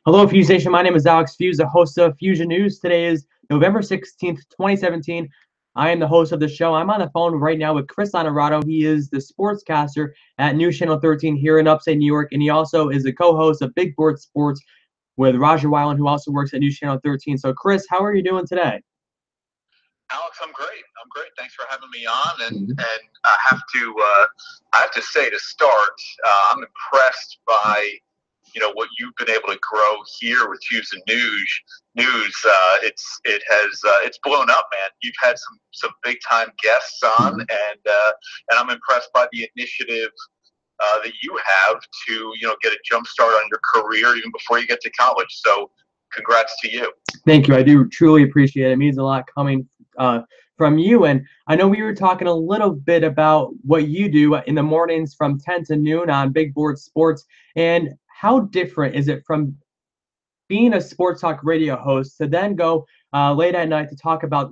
Hello, Fusion Nation. My name is Alex Fuse, the host of Fusion News. Today is November 16th, 2017. I am the host of the show. I'm on the phone right now with Chris Honorato. He is the sportscaster at News Channel 13 here in upstate New York, and he also is the co-host of Big Board Sports with Roger Weiland, who also works at News Channel 13. So, Chris, how are you doing today? Alex, I'm great. I'm great. Thanks for having me on. And I have to say to start, I'm impressed by what you've been able to grow here with Fusion News. It's blown up, man. You've had some big time guests on, and I'm impressed by the initiative that you have to get a jump start on your career even before you get to college. So, congrats to you. Thank you. I do truly appreciate it. It means a lot coming from you. And I know we were talking a little bit about what you do in the mornings from 10 to noon on Big Board Sports. And how different is it from being a sports talk radio host to then go late at night to talk about,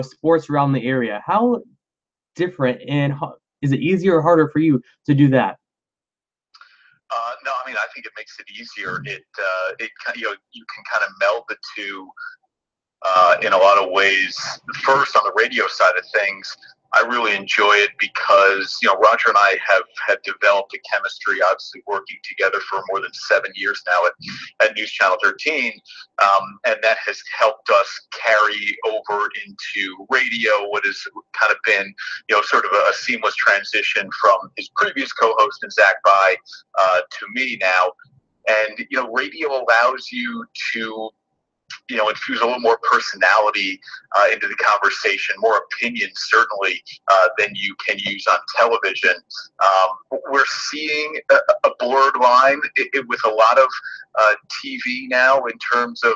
sports around the area? How different and is it easier or harder for you to do that? No, I mean, I think it makes it easier. You can kind of meld the two in a lot of ways. First, on the radio side of things, I really enjoy it because Roger and I have developed a chemistry, obviously working together for more than 7 years now at News Channel 13, and that has helped us carry over into radio what has kind of been sort of a seamless transition from his previous co-host and Zach By to me now. And radio allows you to infuse a little more personality into the conversation, more opinion certainly than you can use on television. We're seeing a blurred line with a lot of TV now in terms of,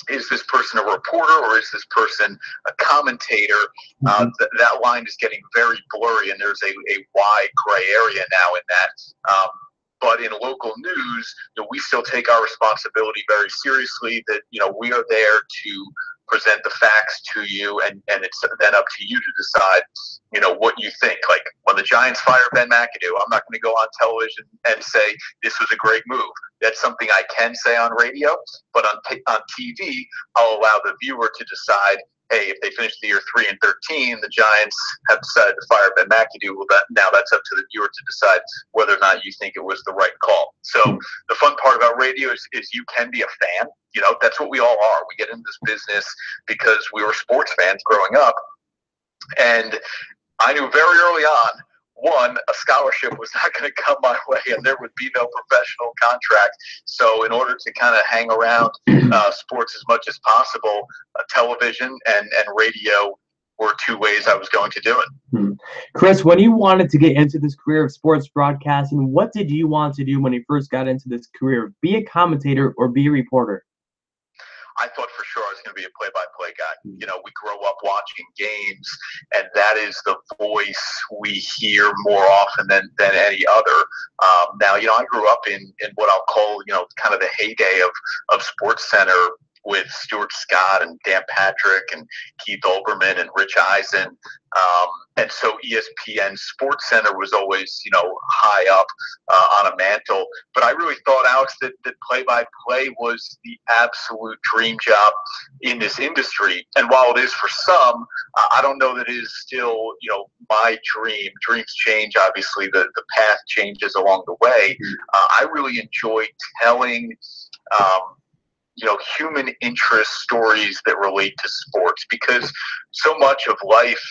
is this person a reporter or is this person a commentator? That line is getting very blurry, and there's a wide gray area now in that. But in local news, we still take our responsibility very seriously, that, we are there to present the facts to you, and it's then up to you to decide, what you think. Like when the Giants fire Ben McAdoo, I'm not going to go on television and say this was a great move. That's something I can say on radio, but on TV, I'll allow the viewer to decide, hey, if they finish the year 3-13, the Giants have decided to fire Ben McAdoo. Well, now that's up to the viewer to decide whether or not you think it was the right call. So the fun part about radio is you can be a fan. That's what we all are. We get into this business because we were sports fans growing up. And I knew very early on, one, a scholarship was not going to come my way, and there would be no professional contract. So in order to kind of hang around sports as much as possible, television and radio were two ways I was going to do it. Chris, when you wanted to get into this career of sports broadcasting, what did you want to do when you first got into this career? Be a commentator or be a reporter? I thought for sure I was going to be a play-by-play guy. We grow up watching games, and that is the voice we hear more often than any other. Now, I grew up in what I'll call, kind of the heyday of SportsCenter with Stuart Scott and Dan Patrick and Keith Olbermann and Rich Eisen. And so ESPN SportsCenter was always, high up on a mantle. But I really thought, Alex, that play-by-play was the absolute dream job in this industry. And while it is for some, I don't know that it is still, my dream. Dreams change, obviously. The path changes along the way. I really enjoy telling human interest stories that relate to sports, because so much of life,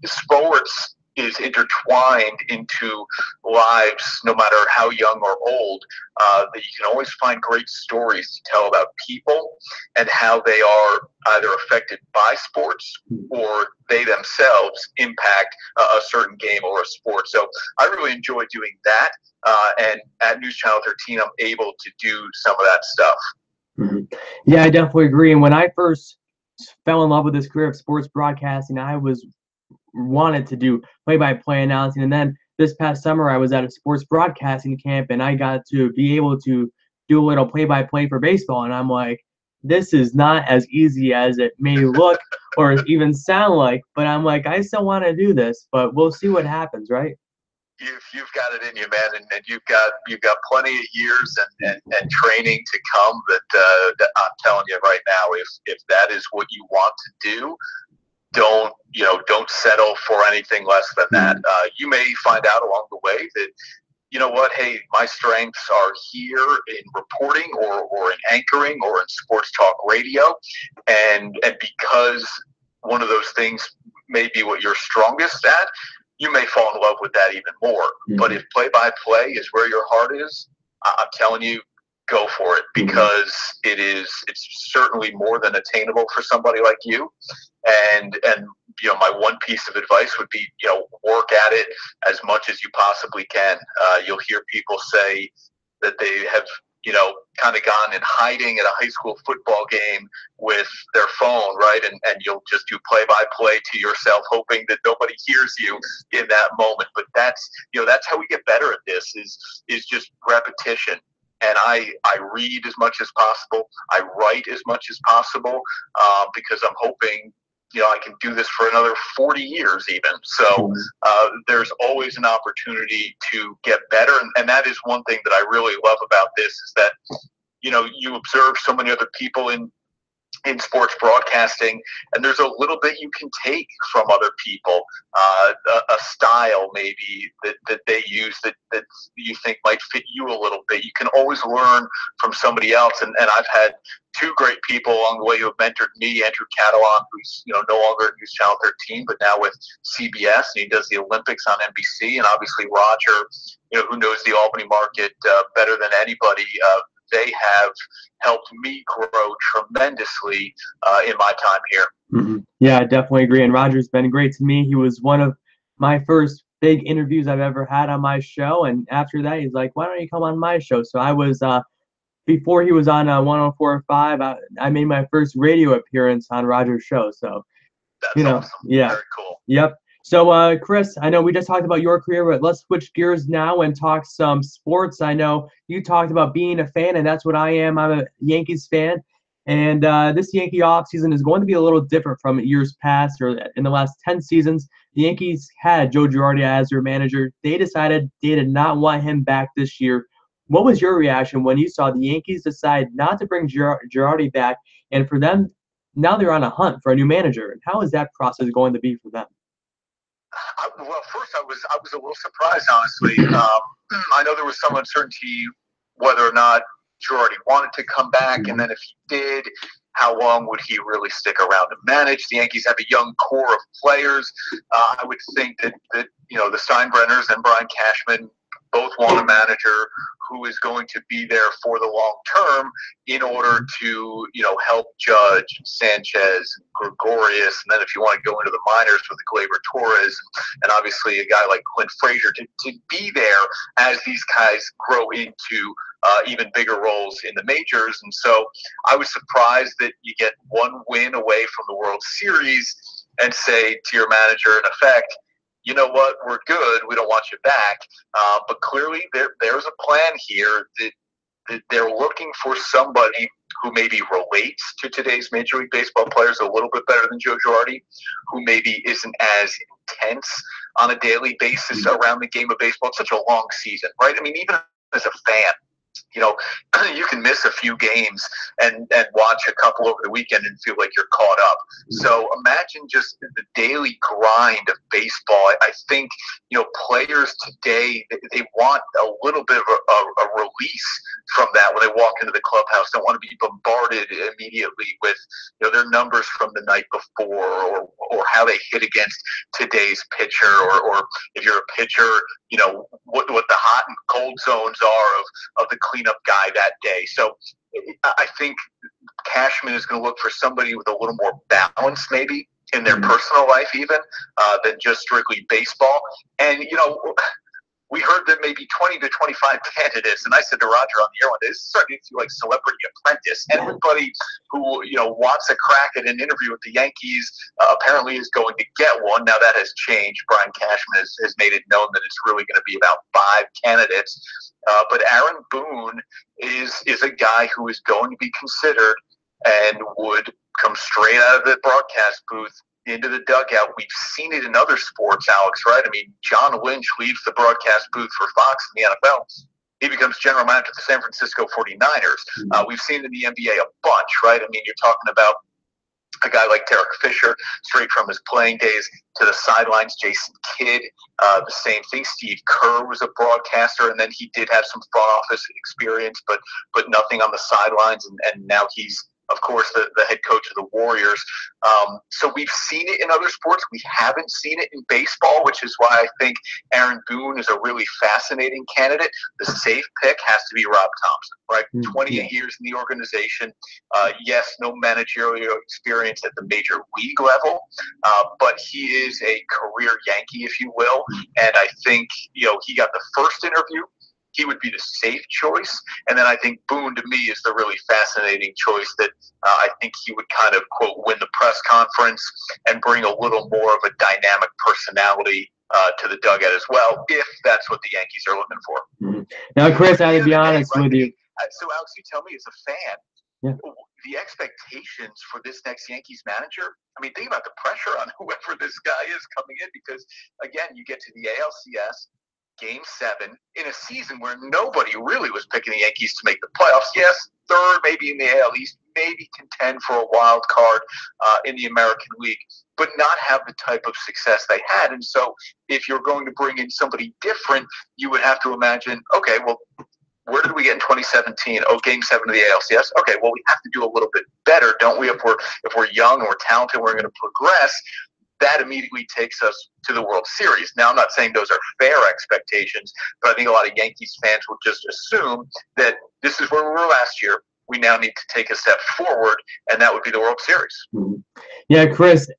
sports is intertwined into lives, no matter how young or old, that you can always find great stories to tell about people and how they are either affected by sports or they themselves impact a certain game or a sport. So I really enjoy doing that. And at News Channel 13, I'm able to do some of that stuff. Yeah, I definitely agree. And when I first fell in love with this career of sports broadcasting, I wanted to do play-by-play announcing. And then this past summer, I was at a sports broadcasting camp, and I got to be able to do a little play-by-play for baseball. And I'm like, this is not as easy as it may look or even sound like. But I'm like, I still want to do this, but we'll see what happens, right? you've got it in you, man, and you've got plenty of years and training to come. That I'm telling you right now, if that is what you want to do, don't settle for anything less than that. You may find out along the way that, you know what, hey, my strengths are here in reporting or in anchoring or in sports talk radio, and because one of those things may be what you're strongest at, you may fall in love with that even more. Mm-hmm. But if play-by-play is where your heart is, I'm telling you, go for it, because it's certainly more than attainable for somebody like you. And my one piece of advice would be, work at it as much as you possibly can. You'll hear people say that they have, kind of gone in hiding at a high school football game with their phone, right? And you'll just do play-by-play to yourself, hoping that nobody hears you in that moment. But that's how we get better at this is just repetition. And I read as much as possible. I write as much as possible, because I'm hoping, I can do this for another 40 years even. So there's always an opportunity to get better. And that is one thing that I really love about this, is that, you observe so many other people in sports broadcasting, and there's a little bit you can take from other people, a style maybe that they use that you think might fit you a little bit. You can always learn from somebody else, and I've had two great people along the way who have mentored me. Andrew Catalan, who's no longer at News Channel 13, but now with CBS, and he does the Olympics on NBC, and obviously Roger, who knows the Albany market better than anybody. They have helped me grow tremendously in my time here. Mm-hmm. Yeah, I definitely agree. And Roger's been great to me. He was one of my first big interviews I've ever had on my show. And after that, he's like, why don't you come on my show? So I was, before he was on 104.5, I made my first radio appearance on Roger's show. So, that's awesome. Yeah. Very cool. Yep. So, Chris, I know we just talked about your career, but let's switch gears now and talk some sports. I know you talked about being a fan, and that's what I am. I'm a Yankees fan. And this Yankee offseason is going to be a little different from years past, or in the last 10 seasons. The Yankees had Joe Girardi as their manager. They decided they did not want him back this year. What was your reaction when you saw the Yankees decide not to bring Girardi back, and for them, now they're on a hunt for a new manager? And how is that process going to be for them? Well, first I was a little surprised, honestly. I know there was some uncertainty whether or not Girardi wanted to come back, and then if he did, how long would he really stick around to manage? The Yankees have a young core of players. I would think that the Steinbrenners and Brian Cashman both want a manager who is going to be there for the long term in order to, help Judge, Sanchez, Gregorius, and then if you want to go into the minors with Gleyber Torres, and obviously a guy like Clint Frazier to be there as these guys grow into even bigger roles in the majors. And so I was surprised that you get one win away from the World Series and say to your manager, in effect, you know what, we're good, we don't want you back. But clearly there's a plan here that they're looking for somebody who maybe relates to today's Major League Baseball players a little bit better than Joe Girardi, who maybe isn't as intense on a daily basis around the game of baseball. It's such a long season, right? I mean, even as a fan, you can miss a few games and watch a couple over the weekend and feel like you're caught up. So imagine just the daily grind of baseball. I think, players today, they want a little bit of a release from that when they walk into the clubhouse. Don't want to be bombarded immediately with, their numbers from the night before or how they hit against today's pitcher, or if you're a pitcher, what the hot and cold zones are of the cleanup guy that day. So I think Cashman is going to look for somebody with a little more balance maybe in their personal life even than just strictly baseball. And, we heard that maybe 20 to 25 candidates, and I said to Roger on the air one day, this is starting to feel like Celebrity Apprentice. Everybody who wants a crack at an interview with the Yankees apparently is going to get one. Now that has changed. Brian Cashman has made it known that it's really going to be about 5 candidates. But Aaron Boone is a guy who is going to be considered and would come straight out of the broadcast booth into the dugout. We've seen it in other sports, Alex, right? I mean, John Lynch leaves the broadcast booth for Fox in the NFL. He becomes general manager of the San Francisco 49ers. We've seen it in the NBA a bunch, right? I mean, you're talking about a guy like Derek Fisher, straight from his playing days to the sidelines. Jason Kidd, the same thing. Steve Kerr was a broadcaster, and then he did have some front office experience, but nothing on the sidelines. And now he's, of course, the head coach of the Warriors. So we've seen it in other sports. We haven't seen it in baseball, which is why I think Aaron Boone is a really fascinating candidate. The safe pick has to be Rob Thompson, right? 28 years in the organization. Yes, no managerial experience at the major league level, but he is a career Yankee, if you will. And I think, he got the first interview. He would be the safe choice. And then I think Boone, to me, is the really fascinating choice that I think he would kind of, quote, win the press conference and bring a little more of a dynamic personality to the dugout as well, if that's what the Yankees are looking for. Now, Chris, I have to be honest with you. So, Alex, you tell me, as a fan, the expectations for this next Yankees manager, I mean, think about the pressure on whoever this guy is coming in, because, again, you get to the ALCS, Game 7, in a season where nobody really was picking the Yankees to make the playoffs. Yes, third, maybe in the AL East, maybe contend for a wild card in the American League, but not have the type of success they had. And so if you're going to bring in somebody different, you would have to imagine, okay, well, where did we get in 2017? Oh, Game 7 of the ALCS. Okay, well, we have to do a little bit better, don't we? If we're young and we're talented, we're going to progress. That immediately takes us to the World Series. Now, I'm not saying those are fair expectations, but I think a lot of Yankees fans will just assume that this is where we were last year. We now need to take a step forward, and that would be the World Series. Yeah, Chris,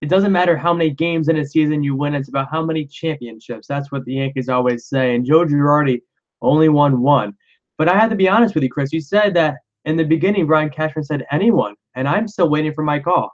it doesn't matter how many games in a season you win. It's about how many championships. That's what the Yankees always say. And Joe Girardi only won one. But I have to be honest with you, Chris. You said that in the beginning, Brian Cashman said anyone, and I'm still waiting for my call.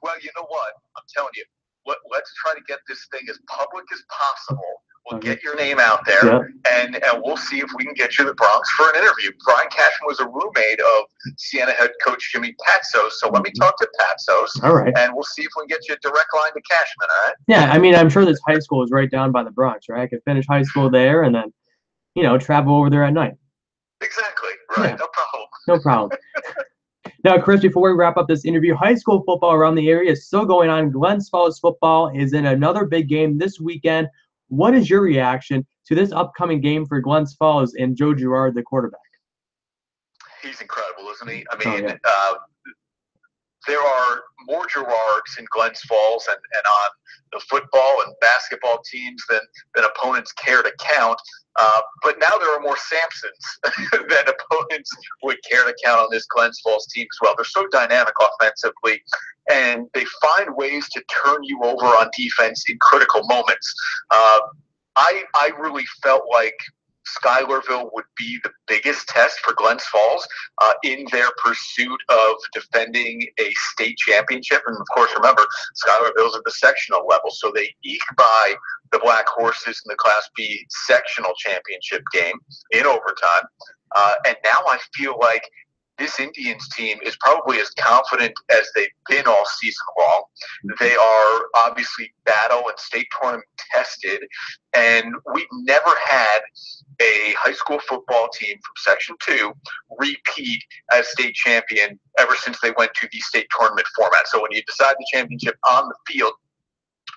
Well, you know what? I'm telling you, let's try to get this thing as public as possible. We'll get your name out there, and we'll see if we can get you to the Bronx for an interview. Brian Cashman was a roommate of Siena head coach Jimmy Patsos, so let me talk to Patsos, all right, and we'll see if we can get you a direct line to Cashman, all right? Yeah, I mean, I'm sure this high school is right down by the Bronx, right? I could finish high school there and then, travel over there at night. Exactly, right, no problem. No problem. Now, Chris, before we wrap up this interview, high school football around the area is still going on. Glens Falls football is in another big game this weekend. What is your reaction to this upcoming game for Glens Falls and Joe Girard, the quarterback? He's incredible, isn't he? I mean, there are more Girards in Glens Falls and on the football and basketball teams than opponents care to count. But now there are more Sampsons than opponents would care to count on this Glens Falls team as well. They're so dynamic offensively, and they find ways to turn you over on defense in critical moments. I really felt like Schuylerville would be the biggest test for Glens Falls in their pursuit of defending a state championship. And, of course, remember, Schuylerville's at the sectional level, so they eke by the Black Horses in the Class B sectional championship game in overtime. And now I feel like this Indians team is probably as confident as they've been all season long. They are obviously battle and state tournament tested, and we've never had a high school football team from Section 2 repeat as state champion ever since they went to the state tournament format. So when you decide the championship on the field,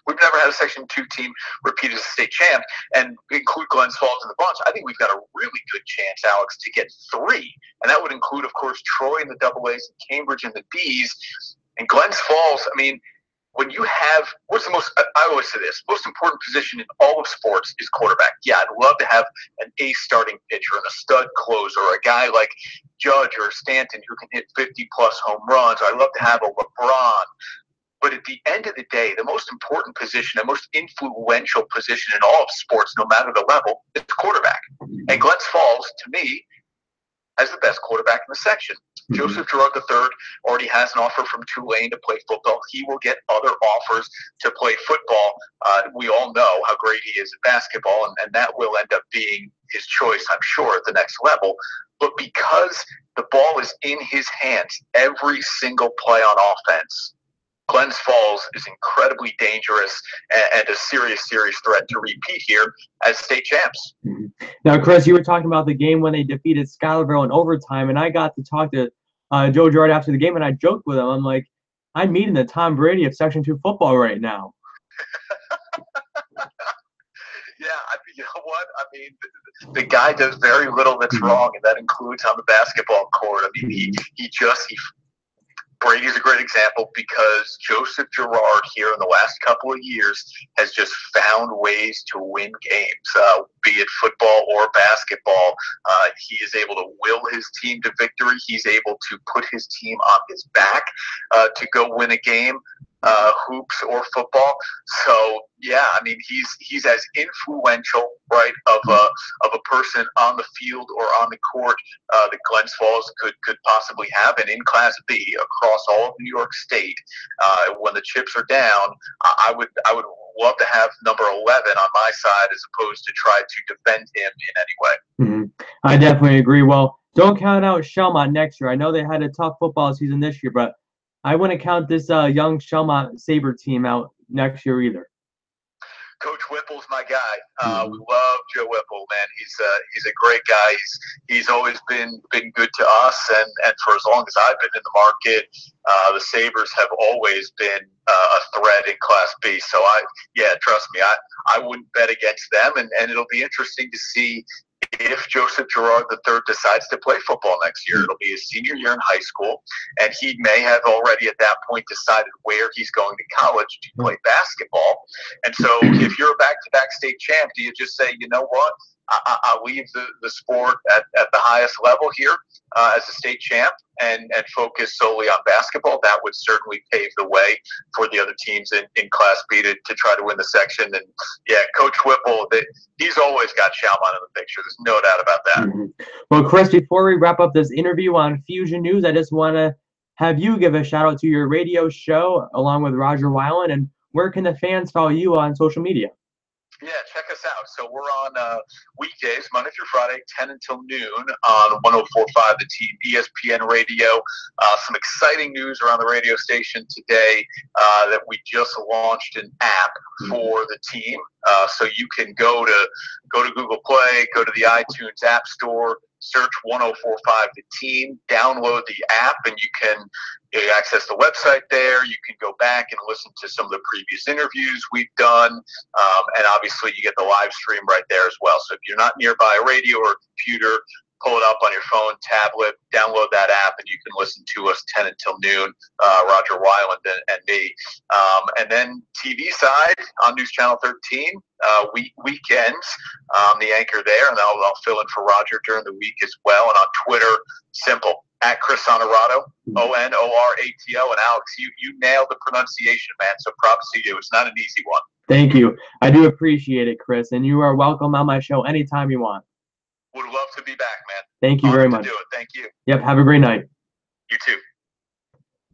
we've never had a Section 2 team repeat as a state champ, and include Glens Falls in the bunch. I think we've got a really good chance, Alex, to get 3. And that would include, of course, Troy in the double A's, and Cambridge in the B's. And Glens Falls, I mean, when you have, what's the most, I always say this, most important position in all of sports is quarterback. Yeah, I'd love to have an ace starting pitcher and a stud closer, or a guy like Judge or Stanton who can hit 50-plus home runs. I'd love to have a LeBron. But at the end of the day, the most important position, the most influential position in all of sports, no matter the level, is the quarterback. And Glens Falls, to me, as the best quarterback in the section. Mm-hmm. Joseph Girard III already has an offer from Tulane to play football. He will get other offers to play football. We all know how great he is at basketball, and that will end up being his choice, I'm sure, at the next level. But because the ball is in his hands every single play on offense, Glens Falls is incredibly dangerous and a serious threat to repeat here as state champs. Now, Chris, you were talking about the game when they defeated Schuylerville in overtime, and I got to talk to Joe Girard after the game, and I joked with him. I'm like, I'm meeting the Tom Brady of Section 2 football right now. Yeah, you know what? I mean, the guy does very little that's wrong, and that includes on the basketball court. I mean, Brady's a great example because Joseph Girard here in the last couple of years has just found ways to win games, be it football or basketball. He is able to will his team to victory. He's able to put his team on his back to go win a game. Hoops or football. So yeah, I mean he's as influential, right, of a person on the field or on the court that Glens Falls could possibly have. And in Class B across all of New York State, when the chips are down, I would love to have number 11 on my side as opposed to try to defend him in any way. Mm-hmm. I definitely agree. Well, don't count out Shelmont next year. I know they had a tough football season this year, but I wouldn't count this young Shelmont Sabre team out next year either. Coach Whipple's my guy. We love Joe Whipple, man. He's a great guy. He's always been good to us, and for as long as I've been in the market, the Sabres have always been a threat in Class B. So trust me, I wouldn't bet against them, and it'll be interesting to see if Joseph Girard III decides to play football next year. It'll be his senior year in high school, and he may have already at that point decided where he's going to college to play basketball. And so if you're a back-to-back state champ, do you just say, you know what, I'll leave the sport at the highest level here as a state champ and focus solely on basketball? That would certainly pave the way for the other teams in Class B to try to win the section. And yeah, Coach Whipple, he's always got Shelmont in the picture. There's no doubt about that. Mm-hmm. Well, Chris, before we wrap up this interview on Fusion News, I just want to have you give a shout out to your radio show along with Roger Weiland. And where can the fans follow you on social media? Yeah, check us out. So we're on weekdays, Monday through Friday, 10 until noon on 104.5 The Team, ESPN Radio. Some exciting news around the radio station today that we just launched an app for the team. So you can go to Google Play, go to the iTunes App Store, search 104.5 The Team, download the app, and you can access the website there. You can go back and listen to some of the previous interviews we've done, and obviously you get the live stream right there as well. So if you're not nearby a radio or a computer, pull it up on your phone, tablet, download that app, and you can listen to us 10 until noon, Roger Weiland and me. And then TV side on News Channel 13, weekends, the anchor there, and I'll fill in for Roger during the week as well. And on Twitter, simple, at Chris Onorato, Onorato. And Alex, you nailed the pronunciation, man, so props to you. It's not an easy one. Thank you. I do appreciate it, Chris, and you are welcome on my show anytime you want. Would love to be back, man. Thank you very much. Do it. Thank you. Yep, have a great night. You too.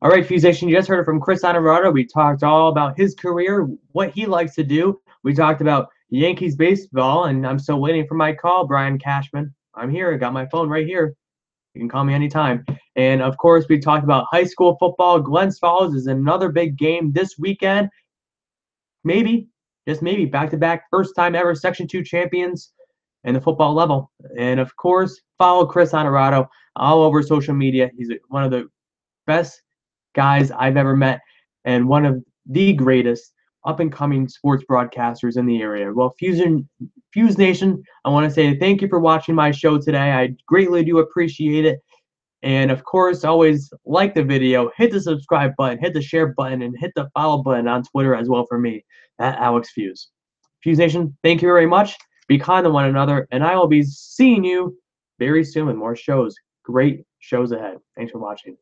All right, Fuse Nation, you just heard it from Chris Onorato. We talked all about his career, what he likes to do. We talked about Yankees baseball, and I'm still waiting for my call, Brian Cashman. I'm here. I got my phone right here. You can call me anytime. And, of course, we talked about high school football. Glens Falls is another big game this weekend. Maybe, just maybe, back-to-back, first time ever Section 2 champions in the football level. And, of course, follow Chris Onorato all over social media. He's one of the best guys I've ever met and one of the greatest up-and-coming sports broadcasters in the area. Well, Fuse Nation, I want to say thank you for watching my show today. I greatly do appreciate it. And, of course, always like the video, hit the subscribe button, hit the share button, and hit the follow button on Twitter as well for me, at Alex Fuse. Fuse Nation, thank you very much. Be kind to one another, and I will be seeing you very soon with more shows. Great shows ahead. Thanks for watching.